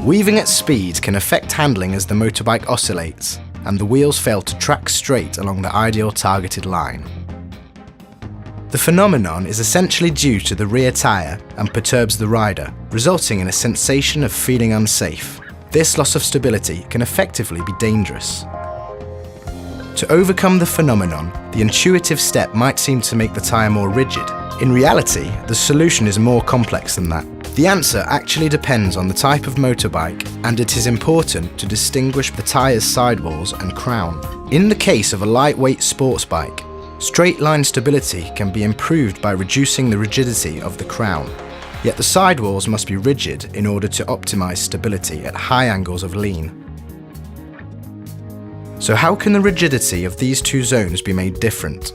Weaving at speed can affect handling as the motorbike oscillates and the wheels fail to track straight along the ideal targeted line. The phenomenon is essentially due to the rear tyre and perturbs the rider, resulting in a sensation of feeling unsafe. This loss of stability can effectively be dangerous. To overcome the phenomenon, the intuitive step might seem to make the tyre more rigid. In reality, the solution is more complex than that. The answer actually depends on the type of motorbike, and it is important to distinguish the tyre's sidewalls and crown. In the case of a lightweight sports bike, straight line stability can be improved by reducing the rigidity of the crown. Yet the sidewalls must be rigid in order to optimize stability at high angles of lean. So how can the rigidity of these two zones be made different?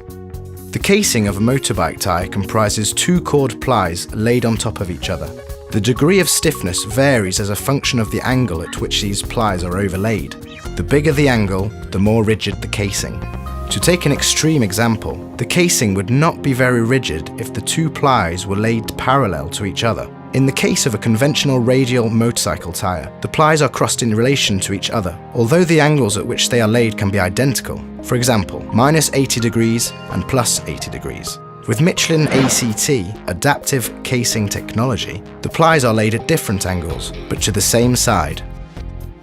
The casing of a motorbike tyre comprises two chord plies laid on top of each other. The degree of stiffness varies as a function of the angle at which these plies are overlaid. The bigger the angle, the more rigid the casing. To take an extreme example, the casing would not be very rigid if the two plies were laid parallel to each other. In the case of a conventional radial motorcycle tyre, the plies are crossed in relation to each other, although the angles at which they are laid can be identical. For example, -80 degrees and +80 degrees. With Michelin ACT, adaptive casing technology, the plies are laid at different angles, but to the same side.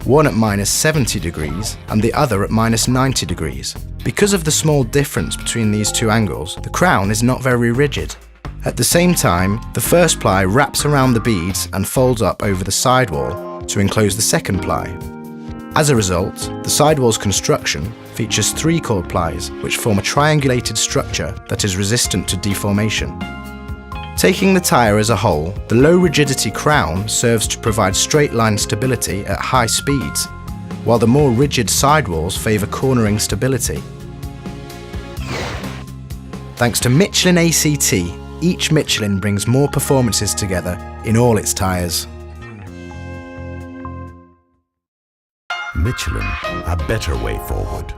One at -70 degrees and the other at -90 degrees. Because of the small difference between these two angles, the crown is not very rigid. At the same time, the first ply wraps around the beads and folds up over the sidewall to enclose the second ply. As a result, the sidewall's construction features three chord plies, which form a triangulated structure that is resistant to deformation. Taking the tyre as a whole, the low rigidity crown serves to provide straight line stability at high speeds, while the more rigid sidewalls favour cornering stability. Thanks to Michelin ACT, each Michelin brings more performances together in all its tyres. Michelin, a better way forward.